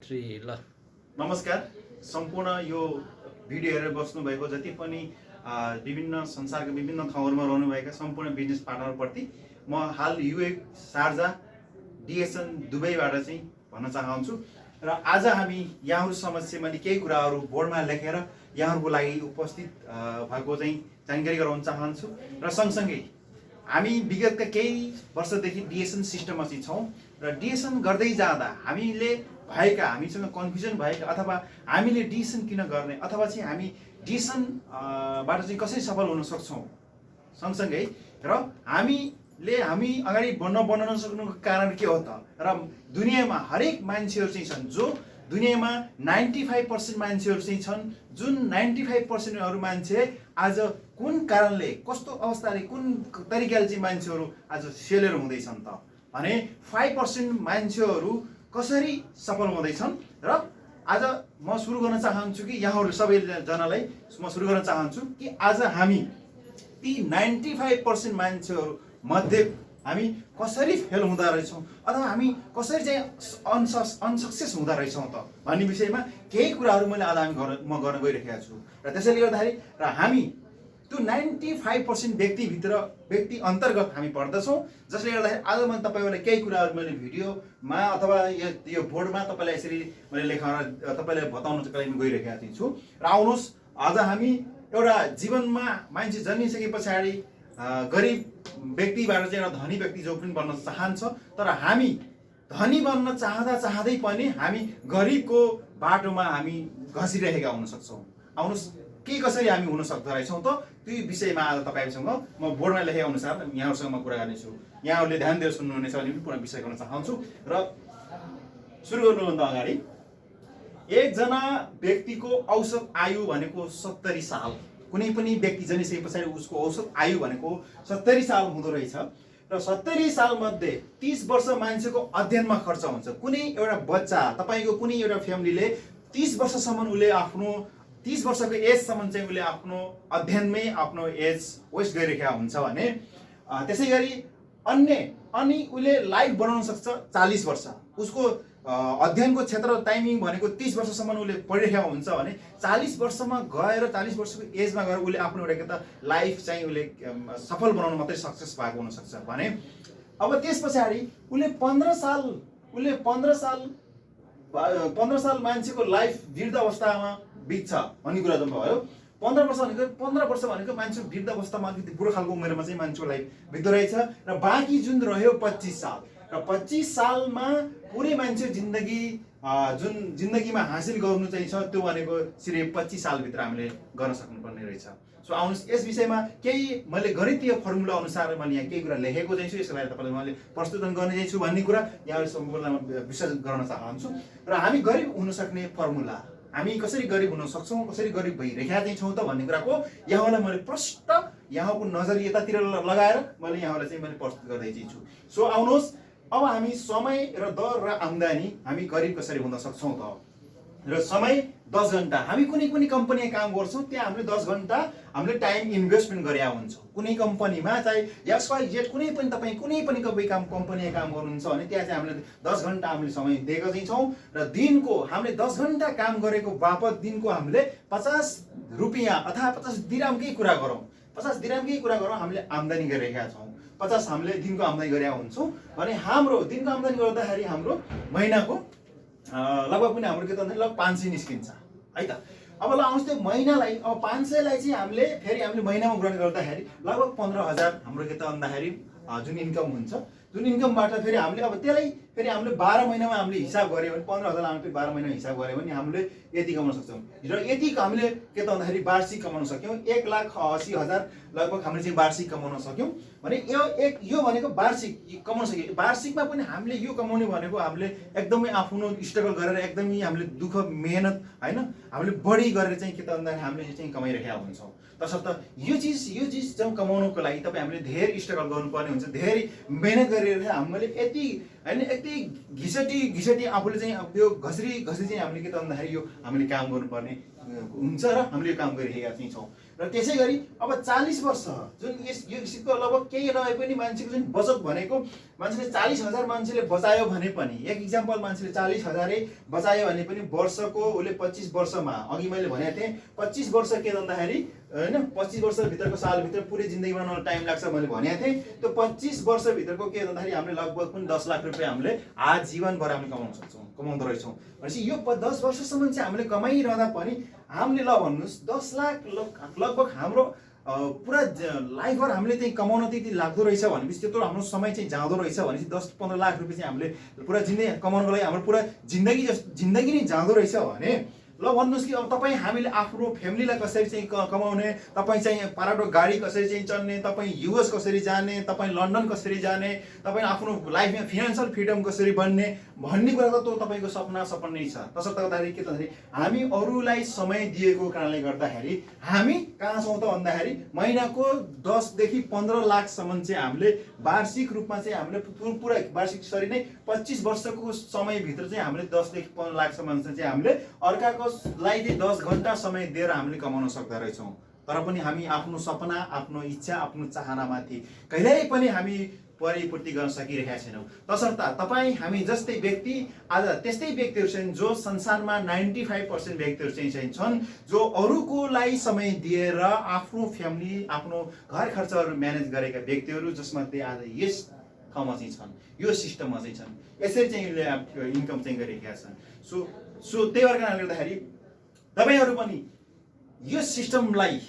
3 ल नमस्कार सम्पूर्ण यो भिडियो हेरेर बस्नुभएको जति पनि विभिन्न संसारका विभिन्न ठाउँहरूमा रहनुभएका सम्पूर्ण बिजनेस पार्टनरप्रति म हाल युए शारजा डिएसएन दुबईबाट चाहिँ भन्न चाहन्छु र आज हामी यहाँहरू समक्ष मैले केही कुराहरू बोर्डमा लेखेर यहाँहरूको लागि उपस्थित भएको चाहिँ जानकारी गराउन चाहन्छु र सँगसँगै हामी विगतका केही वर्षदेखि डिएसएन सिस्टममा चाहिँ छौँ र डिएसएन गर्दै जाँदा हामीले हामीसँग कन्फ्युजन भएका अथवा हामीले डिएसएन किन गर्ने अथवा चाहिँ हामी डिएसएनबाट चाहिँ कसरी सफल हुन सक्छौँ सँगसँगै र हामी अगाडि बढ्न नसक्नुको कारण के हो त र दुनियाँमा हरेक मान्छेहरू चाहिँ छन् जो दुनियाँमा 95% मान्छेहरू चाहिँ छन् जुन 95% मान्छे आज कुन कारणले कस्तो अवस्थाले कुन तरिकाले चाहिँ मान्छेहरू आज फेलियर हुँदैछन् त भने 5% मान्छेहरू कसरी सफल हुँदैछन् र आज म सुरु गर्न चाहन्छु कि यहाँहरू सबैजनालाई म सुरु गर्न चाहन्छु कि आज हामी ती 95% मान्छेहरू मध्ये हामी कसरी फेल हुँदा रहेछौँ अथवा हामी कसरी चाहिँ अनसक्सेस हुँदा रहेछौँ त भन्ने विषयमा केही कुराहरू मैले आज म गर्न गइरहेको छु र त्यसैले गर्दाखेरि र हामी त्यो 95% व्यक्ति अन्तर्गत हामी पर्दछौँ जसले गर्दाखेरि आज मैले तपाईँहरूलाई केही कुराहरू मैले भिडियोमा अथवा यो बोर्डमा तपाईँलाई यसरी मैले लेखेर तपाईँलाई बताउनको लागि गइरहेको छु र आउनुहोस् आज हामी एउटा जीवनमा मान्छे जन्मिसके पछाडि गरिब व्यक्तिबाट चाहिँ एउटा धनी व्यक्ति जो पनि बन्न चाहन्छ तर हामी धनी बन्न चाहँदै पनि हामी गरिबको बाटोमा हामी घसिरहेका हुन सक्छौँ आउनुहोस् के कसरी हामी हुन सक्दो रहेछौँ त त्यो विषयमा आज तपाईँसँग म बोर्डमा लेखेको अनुसार यहाँहरूसँग म कुरा गर्नेछु यहाँहरूले ध्यान दिएर सुन्नुहुनेछ भने पनि पुनः विषय गर्न चाहन्छु र सुरु गर्नुभन्दा अगाडि एकजना व्यक्तिको औसत आयु भनेको 70 साल कुनै पनि व्यक्ति जन्मिसके पछाडि उसको औसत आयु भनेको 70 साल हुँदो रहेछ र 70 साल मध्ये 30 वर्ष मान्छेको अध्ययनमा खर्च हुन्छ कुनै एउटा बच्चा तपाईँको कुनै एउटा फ्यामिलीले 30 वर्षसम्म उसले आफ्नो 30 वर्षको एजसम्म चाहिँ उसले आफ्नो अध्ययनमै आफ्नो एज वेस्ट गरिरहेको हुन्छ भने त्यसै गरी अनि उसले लाइफ बनाउन सक्छ 40 वर्ष उसको अध्ययनको क्षेत्र टाइमिङ भनेको 30 वर्षसम्म उसले पढिरहेको हुन्छ भने 40 वर्षमा गएर 40 वर्षको एजमा गएर उसले आफ्नो एउटा के त लाइफ चाहिँ उसले सफल बनाउन मात्रै सक्सेस भएको हुनसक्छ भने अब त्यस पछाडि उसले 15 साल मान्छेको लाइफ वृद्ध अवस्थामा बित्छ भन्ने कुरा जम्मा भयो 15 वर्ष भनेको मान्छे वृद्ध अवस्थामा अलिकति बुढो खालको उमेरमा चाहिँ मान्छेको लाइफ बित्दो रहेछ र बाँकी जुन रह्यो 25 साल र 25 सालमा पुरै मान्छे जुन जिन्दगीमा हासिल गर्नु चाहिँ छ त्यो भनेको सिर्फ 25 सालभित्र हामीले गर्न सक्नुपर्ने रहेछ सो आउनुहोस् यस विषयमा केही मैले गणितीय फर्मुला अनुसार मैले यहाँ केही कुरा लेखेको चाहिँ छु यसको लागि तपाईँलाई मैले प्रस्तुत गर्ने चाहिँ छु भन्ने कुरा यहाँहरू सम्पूर्णमा विश्लेषण गर्न चाहन्छु र हामी गरिब हुन सक्ने फर्मुला हामी कसरी गरिब हुन सक्छौँ कसरी गरिब भइरहेका चाहिँ छौँ त भन्ने कुराको यहाँहरूलाई मैले प्रष्ट यहाँको नजर यतातिर लगाएर मैले यहाँहरूलाई चाहिँ मैले प्रस्तुत गर्दै चाहिँ छु सो आउनुहोस् अब हामी समय र दर र आम्दानी हामी गरिब कसरी हुन सक्छौँ त र समय 10 घन्टा हामी कुनै कम्पनीमा काम गर्छौँ त्यहाँ हामीले 10 घन्टा हामीले टाइम इन्भेस्टमेन्ट गरेका हुन्छौँ कुनै कम्पनीमा चाहे XYZ कुनै पनि तपाईँ कुनै पनि कम्पनीमा काम गर्नुहुन्छ भने त्यहाँ चाहिँ हामीले 10 घन्टा हामीले समय दिएको चाहिँ छौँ र दिनको हामीले 10 घन्टा काम गरेको बापत दिनको हामीले 50 रुपियाँ अथवा 50 दिरामकै कुरा गरौँ 50 दिरामकै कुरा गरौँ हामीले आम्दानी गरिरहेका छौँ 50 हामीले दिनको आम्दानी गरेका हुन्छौँ भने हाम्रो दिनको आम्दानी गर्दाखेरि हाम्रो महिनाको लगभग पनि हाम्रो के त लगभग 500 निस्किन्छ है त अब ल आउनुहोस् त्यो महिनालाई अब 500 लाई चाहिँ हामीले महिनामा ग्रहण गर्दाखेरि लगभग 15,000 हाम्रो के त भन्दाखेरि जुन इन्कम हुन्छ जुन इन्कमबाट फेरि हामीले अब त्यसलाई फेरि हामीले 12 महिनामा हामीले हिसाब गऱ्यो भने 15,000 हामीले 12 महिनामा हिसाब गऱ्यो भने हामीले यति कमाउन सक्छौँ र यति हामीले के त भन्दाखेरि वार्षिक कमाउन सक्यौँ 1,80,000 लगभग हामीले चाहिँ वार्षिक कमाउन सक्यौँ भने यो भनेको वार्षिक कमाउन सक्यो वार्षिकमा पनि हामीले यो कमाउने भनेको हामीले एकदमै आफ्नो स्ट्रगल गरेर एकदमै हामीले दुःख मेहनत होइन हामीले बढी गरेर चाहिँ के त भन्दाखेरि हामीले चाहिँ कमाइरहेका हुन्छौँ तसर्थ यो चिज चाहिँ कमाउनको लागि तपाईँ हामीले धेरै स्ट्रगल गर्नुपर्ने हुन्छ धेरै मेहनत गरेर हामीले यति घिसटी आफूले चाहिँ यो घसरी चाहिँ हामीले के त भन्दाखेरि यो हामीले काम गर्नुपर्ने हुन्छ र हामीले यो काम गरिरहेका चाहिँ छौँ। र त्यसै गरी अब 40 वर्ष जुन यो किसिमको लगभग केही नभए पनि मान्छेको जुन बचत भनेको मान्छेले 40,000 मान्छेले बचायो भने पनि, एक इक्जाम्पल मान्छेले 40,000 बचायो भने पनि वर्षको उसले 25 वर्षमा, अघि मैले भनेको थिएँ 25 वर्ष के भन्दाखेरि होइन 25 वर्षभित्रको सालभित्र पुरै जिन्दगी बनाउन टाइम लाग्छ मैले भनेको थिएँ। त्यो 25 वर्षभित्रको के भन्दाखेरि हामीले लगभग पनि 10 लाख रुपियाँ हामीले आजीवनभर हामीले कमाउन सक्छौँ, कमाउँदो रहेछौँ। भनेपछि यो 10 वर्षसम्म चाहिँ हामीले कमाइरहँदा पनि हामीले ल भन्नुहोस् 10 लाख लगभग हाम्रो पुरा लाइफभर हामीले चाहिँ कमाउन त्यति लाग्दो रहेछ भनेपछि त्यत्रो हाम्रो समय चाहिँ जाँदो रहेछ भनेपछि 10-15 लाख रुपियाँ चाहिँ हामीले पुरा जिन्दगी कमाउनको लागि हाम्रो पुरा जिन्दगी नै जाँदो रहेछ भने ल भन्नुहोस् कि अब तपाईँ हामीले आफ्नो फ्यामिलीलाई कसरी चाहिँ कमाउने, तपाईँ चाहिँ पाराटो गाडी कसरी चाहिँ चल्ने, तपाईँ युएस कसरी जाने, तपाईँ लन्डन कसरी जाने, तपाईँ आफ्नो लाइफमा फिनान्सियल फ्रिडम कसरी बन्ने भन्ने कुरा त तपाईँको सपना नै छ। तसर्थ गर्दाखेरि के भन्दाखेरि हामी अरूलाई समय दिएको कारणले गर्दाखेरि हामी कहाँ छौँ त भन्दाखेरि महिनाको 10 देखि 15 लाखसम्म चाहिँ हामीले वार्षिक रूपमा चाहिँ हामीले पुरा वार्षिक सरी नै 25 वर्षको समयभित्र चाहिँ हामीले 10 देखि 15 लाखसम्म चाहिँ हामीले अर्काको लाई चाहिँ 10 घन्टा समय दिएर हामीले कमाउन सक्दा रहेछौँ। तर पनि हामी आफ्नो सपना, आफ्नो इच्छा, आफ्नो चाहनामाथि कहिल्यै पनि हामी परिपूर्ति गर्न सकिरहेका छैनौँ। तसर्थ तपाईँ हामी जस्तै व्यक्ति आज त्यस्तै व्यक्तिहरू छन् जो संसारमा 95% व्यक्तिहरू चाहिँ छन् जो अरूकोलाई समय दिएर आफ्नो फ्यामिली, आफ्नो घर खर्चहरू म्यानेज गरेका व्यक्तिहरू जसमध्ये आज यस ठाउँमा चाहिँ छन्, यो सिस्टममा चाहिँ छन्, यसरी चाहिँ इन्कम चाहिँ गरिरहेका छन्। सो त्यही भएर कारणले गर्दाखेरि तपाईँहरू पनि यो सिस्टमलाई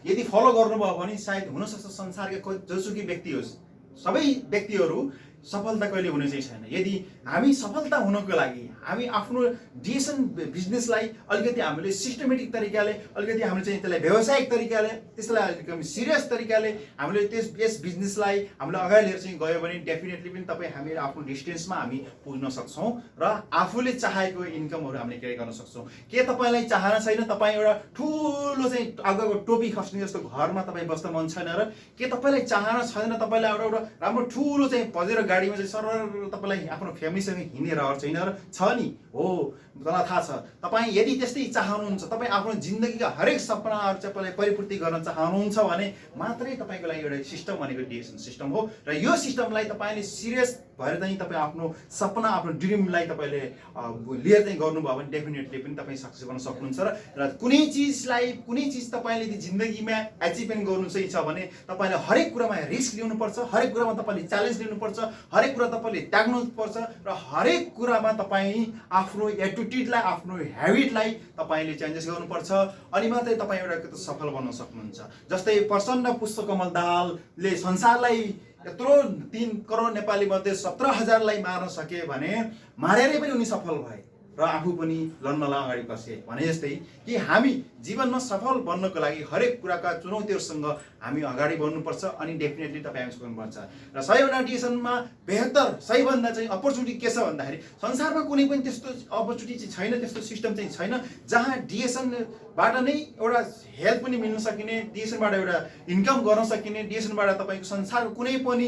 यदि फलो गर्नुभयो भने सायद हुनसक्छ संसारका जोसुकै व्यक्ति होस्, सबै व्यक्तिहरू सफलता कहिले हुने चाहिँ छैन। यदि हामी सफलता हुनको लागि हामी आफ्नो डिएसन बिजनेसलाई अलिकति हामीले सिस्टमेटिक तरिकाले, अलिकति हामीले चाहिँ त्यसलाई व्यावसायिक तरिकाले, त्यसलाई अलिकति सिरियस तरिकाले हामीले यस बिजनेसलाई हामीले अगाडि लिएर चाहिँ गयो भने डेफिनेटली पनि तपाईँ हामी आफ्नो डिस्टेन्समा हामी पुग्न सक्छौँ र आफूले चाहेको इन्कमहरू हामीले क्रिएट गर्न सक्छौँ। के तपाईँलाई चाहना छैन तपाईँ एउटा ठुलो चाहिँ अगाको टोपी खस्ने जस्तो घरमा तपाईँ बस्न मन छैन र के तपाईँलाई चाहना छैन तपाईँलाई एउटा राम्रो ठुलो चाहिँ पजेरो गाडीमा चाहिँ सरर तपाईँलाई आफ्नो फ्यामिलीसँग हिँडेर छैन र छ नि हो, मलाई थाहा छ। तपाईँ यदि त्यस्तै चाहनुहुन्छ, तपाईँ आफ्नो जिन्दगीका हरेक सपनाहरू चाहिँ तपाईँलाई परिपूर्ति गर्न चाहनुहुन्छ भने मात्रै तपाईँको लागि एउटा सिस्टम भनेको डिएसन सिस्टम हो। र यो सिस्टमलाई तपाईँले सिरियस भएर चाहिँ तपाईँ आफ्नो सपना, आफ्नो ड्रिमलाई तपाईँले लिएर चाहिँ गर्नुभयो भने डेफिनेटली पनि तपाईँ सक्सेस गर्न सक्नुहुन्छ। र कुनै चिज तपाईँले यदि जिन्दगीमा एचिभमेन्ट गर्नु चाहिँ छ भने तपाईँले हरेक कुरामा रिस्क लिनुपर्छ, हरेक कुरामा तपाईँले च्यालेन्ज लिनुपर्छ, हरेक कुरा तपाईँले त्याग्नुपर्छ र हरेक कुरामा तपाईँ आफ्नो एटिट्युडलाई, आफ्नो ह्याबिटलाई तपाईँले चेन्जेस गर्नुपर्छ। अनि मात्रै तपाईँ एउटा सफल बन्न सक्नुहुन्छ। जस्तै प्रसन्न पुष्पकमल दाहालले संसारलाई यत्रो 3 करोड नेपाली मध्ये 17,000लाई मार्न सके भने मारेरै पनि उनी सफल भए र आफू पनि लड्नलाई अगाडि बसे। भने जस्तै कि हामी जीवनमा सफल बन्नको लागि हरेक कुराका चुनौतीहरूसँग हामी अगाडि बढ्नुपर्छ अनि डेफिनेटली तपाईँ हामी सक्नुपर्छ। र सबैभन्दा डिएसनमा बेहतर सबैभन्दा चाहिँ अपर्च्युनिटी के छ भन्दाखेरि संसारमा कुनै पनि त्यस्तो अपर्च्युनिटी चाहिँ छैन, त्यस्तो सिस्टम चाहिँ छैन जहाँ डिएसनबाट नै एउटा हेल्प पनि मिल्न सकिने, डिएसनबाट एउटा इन्कम गर्न सकिने, डिएसनबाट तपाईँको संसारको कुनै पनि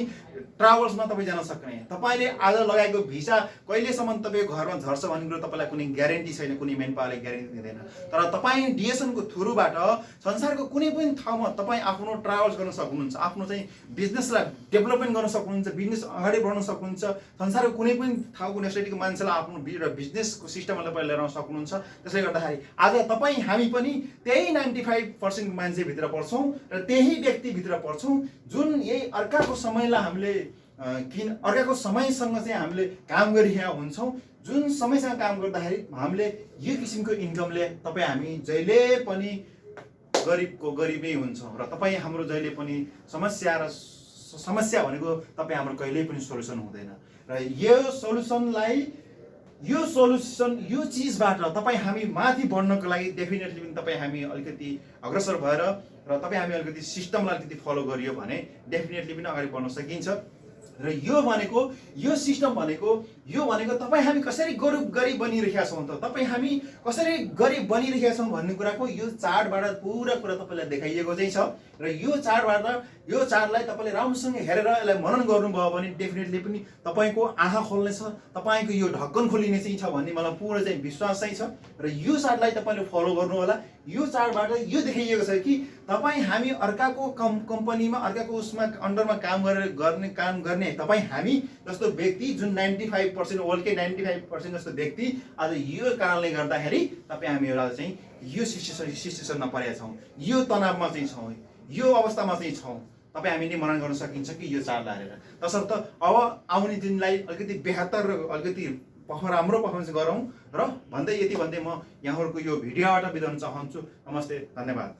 ट्राभल्समा तपाईँ जान सक्ने। तपाईँले आज लगाएको भिसा कहिलेसम्म तपाईँको घरमा झर्छ भन्ने कुरो तपाईँलाई कुनै ग्यारेन्टी छैन, कुनै मेन पावरले ग्यारेन्टी दिँदैन। तर तपाईँ डिएसनको थ्रुबाट संसारको कुनै पनि ठाउँमा तपाईँ आफ्नो ट्राभल्स गर्न सक्नुहुन्छ, आफ्नो चाहिँ बिजनेसलाई डेभलपमेन्ट गर्न सक्नुहुन्छ, बिजनेस अगाडि बढाउन सक्नुहुन्छ। संसारको कुनै पनि ठाउँको नेसटिभको मान्छेलाई आफ्नो बिजनेसको सिस्टममा तपाईँ लिएर आउन सक्नुहुन्छ। त्यसले गर्दाखेरि आज तपाईँ हामी पनि त्यही 95% मान्छेभित्र पर्छौँ र त्यही व्यक्तिभित्र पर्छौँ जुन यही अर्काको समयलाई हामीले अर्काको समयसँग चाहिँ हामीले काम गरिरहेका हुन्छौँ। जुन समयसँग काम गर्दाखेरि हामीले यो किसिमको इन्कमले तपाईँ हामी जहिले पनि गरिबको गरिबै हुन्छौँ र तपाईँ हाम्रो जहिले पनि समस्या भनेको तपाईँ हाम्रो कहिल्यै पनि सोल्युसन हुँदैन। र यो चिजबाट तपाईँ हामी माथि बढ्नको लागि डेफिनेटली पनि तपाईँ हामी अलिकति अग्रसर भएर र तपाईँ हामी अलिकति सिस्टमलाई अलिकति फलो गरियो भने डेफिनेटली पनि अगाडि बढ्न सकिन्छ। र यो भनेको यो सिस्टम भनेको तपाईँ हामी कसरी गरिब बनिरहेका छौँ त, तपाईँ हामी कसरी गरिब बनिरहेका छौँ भन्ने कुराको यो चार्टबाट पुरा कुरा तपाईँलाई देखाइएको चाहिँ छ। र यो चार्टलाई तपाईँले राम्रोसँग हेरेर यसलाई मनन गर्नुभयो भने डेफिनेटली पनि तपाईँको आँखा खोल्नेछ, तपाईँको यो ढक्कन खोलिने चाहिँ छ भन्ने मलाई पुरा चाहिँ विश्वास चाहिँ छ। र यो चार्टलाई तपाईँले फलो गर्नु होला। यो चार्टबाट यो देखाइएको छ कि तपाईँ हामी अर्काको कम्पनीमा अर्काको उसमा अन्डरमा काम गर्ने तपाईँ हामी जस्तो व्यक्ति जुन 95% वर्ल्डकै 95% जस्तो व्यक्ति आज यो कारणले गर्दाखेरि तपाईँ हामी एउटा चाहिँ यो सिचुएसनमा परेका छौँ, यो तनावमा चाहिँ छौँ, यो अवस्थामा चाहिँ छौँ। तपाईँ हामीले मनन गर्न सकिन्छ कि यो चार्ट हेरेर। तसर्थ अब आउने दिनलाई अलिकति बेहतर अलिकति राम्रो पर्फर्मेन्स गरौँ र भन्दै यति भन्दै म यहाँहरूको यो भिडियोबाट बिदा हुन चाहन्छु। नमस्ते, धन्यवाद।